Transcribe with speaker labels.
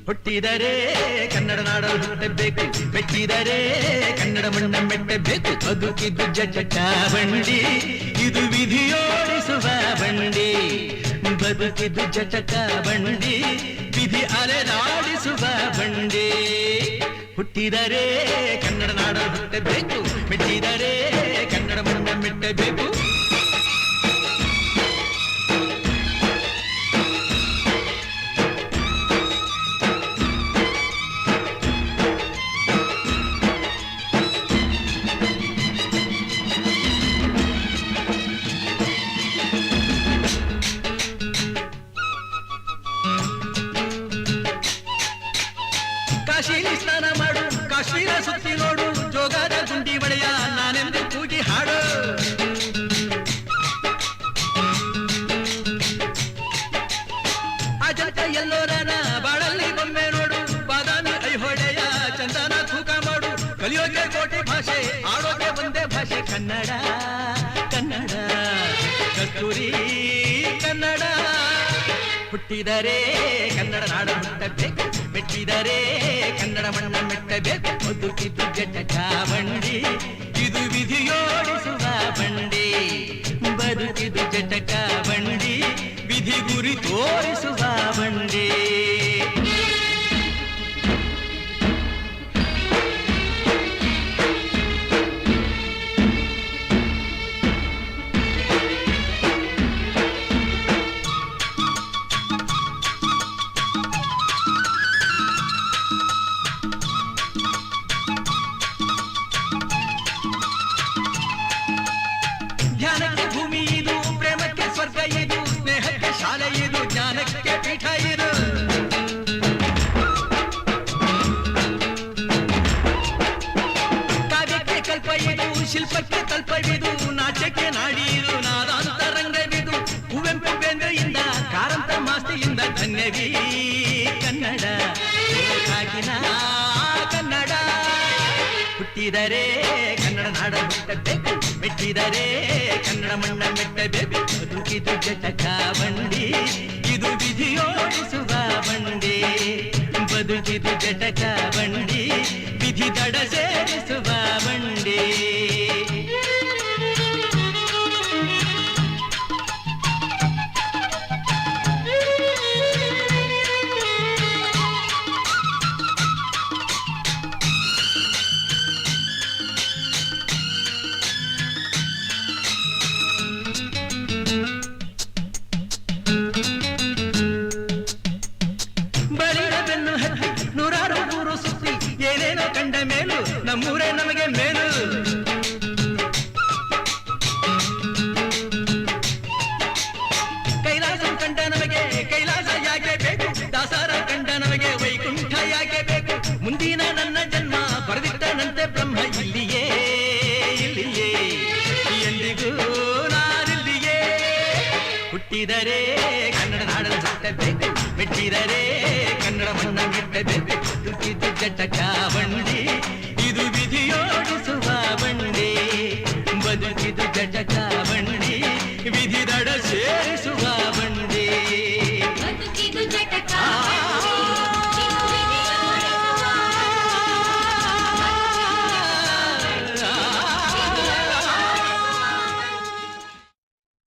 Speaker 1: ಹುಟ್ಟಿದರೆ ಕನ್ನಡ ನಾಡಲು ಹುಟ್ಟಬೇಕು, ಮೆಟ್ಟಿದರೆ ಕನ್ನಡ ಮಣ್ಣ ಮೆಟ್ಟಬೇಕು. ಬದುಕಿದ್ದು ಜಟ ಬಂಡಿ, ಇದು ವಿಧಿಯೋಡಿಸುವ ಬಂಡಿ. ಬದುಕಿದ್ದು ಜಟಕ ಬಂಡಿ, ವಿಧಿ ಅಲೆದಾಡಿಸುವ ಬಂಡಿ. ಹುಟ್ಟಿದರೆ ಕನ್ನಡ ನಾಡಲು ಹುಟ್ಟಬೇಕು, ಮೆಟ್ಟಿದರೆ ಕನ್ನಡ ಮಣ್ಣ ಮೆಟ್ಟಬೇಕು. ಕಾಶಿಲಿ ಸ್ನಾನ ಮಾಡು, ಕಾಶ್ಮೀರ ಸುತ್ತಿ ನೋಡು, ಜೋಗದ ಗುಂಡಿ ಬಳೆಯ ನಾನೆಂದು ಕೂಗಿ ಹಾಡು. ಅಜಂತ ಎಲ್ಲೋರನ ಬಾಳಲ್ಲಿ ಬೊಮ್ಮೆ ನೋಡು, ಬಾದಾಮಿ ಐಹೊಳೆಯ ಚಂದನ ತೂಕ ಮಾಡು. ಕಲಿಯೋಕೆ ಕೋಟಿ ಭಾಷೆ, ಆಡೋಕೆ ಒಂದೇ ಭಾಷೆ ಕನ್ನಡ. ಕನ್ನಡ ಕಸ್ತೂರಿ ಕನ್ನಡ. ಹುಟ್ಟಿದರೆ ಕನ್ನಡ ನಾಡ ಹುಟ್ಟಬೇಕು, ಮೆಟ್ಟಿದರೆ ಕನ್ನಡ ಮಣ್ಣ ಮೆಟ್ಟಬೇಕು. ಬದುಕಿದ್ದು ಜಟಕ ಬಂಡಿ, ಇದು ವಿಧಿಯೋಡಿಸುವ ಬಂಡಿ. ಬದುಕಿದ್ದು ಜಟಕ ಬಂಡಿ, ವಿಧಿ ಗುರಿ ತೋರಿಸುವ ಬಂಡಿ. ಧ್ಯಾನಕ್ಕೆ ಭೂಮಿ ಇದು, ಪ್ರೇಮಕ್ಕೆ ಸ್ವರ್ಗ ಇದು, ಸ್ನೇಹಕ್ಕೆ ಶಾಲೆ ಇದು, ಜ್ಞಾನಕ್ಕೆ ಪೀಠ ಇದು. ಕಾವ್ಯಕ್ಕೆ ಕಲ್ಪ ಇದು, ಶಿಲ್ಪಕ್ಕೆ ತಲ್ಪವಿದು, ನಾಟ್ಯಕ್ಕೆ ನಾಡಿ ಇದು, ನಾದಾಂತರಂಗವಿದು. ಕುವೆಂಪು ಬೇಂದ್ರೆಯಿಂದ ಕಾರಂತ ಮಾಸ್ತಿಯಿಂದ ಧನ್ಯವೀ ಕನ್ನಡ. ಕಾಗಿನ ಕನ್ನಡ. ಹುಟ್ಟಿದರೆ ಕನ್ನಡ ನಾಡ ಹುಟ್ಟಬೇಕು, ಮೆಟ್ಟಿದರೆ ಕನ್ನಡ ಮಣ್ಣ ಮೆಟ್ಟಬೇಕು. ಬದುಕಿದು ಜಟಕ ಬಂಡಿ, ಇದು ವಿಧಿಯೋಡಿಸುವ ಬಂಡಿ. ಬದುಕಿದು ಜಟಕ ಬಂಡಿ, ವಿಧಿ ದಡ ಸೇರಿಸುವ ಬಂಡಿ. ನೂರಾರು ಊರು ಸುತ್ತಿ ಏನೇನೋ ಕಂಡ ಮೇಲು, ನಮ್ಮೂರೇ ನಮಗೆ ಮೇಲು. ಕೈಲಾಸ ಕಂಡ ನಮಗೆ ಕೈಲಾಸ ಯಾಕೆ ಬೇಕು, ದಾಸರ ಕಂಡ ನಮಗೆ ವೈಕುಂಠ ಯಾಕೆ ಬೇಕು. ಮುಂದಿನ ನನ್ನ ಜನ್ಮ ಬರೆದಿಟ್ಟನಂತೆ ಬ್ರಹ್ಮ ಇಲ್ಲಿಯೇ ಇಲ್ಲಿಯೇ, ಎಂದಿಗೂ ನಾನಿಲ್ಲಿಯೇ. ಹುಟ್ಟಿದರೆ ಕನ್ನಡ ನಾಡಲು ಹುಟ್ಟಬೇಕು, ಮೆಟ್ಟಿದರೆ ಕನ್ನಡ ಮಣ್ಣ ಮೆಟ್ಟಬೇಕು. ಬದುಕಿದ್ದು ಜಟಕ ಬಂಡಿ,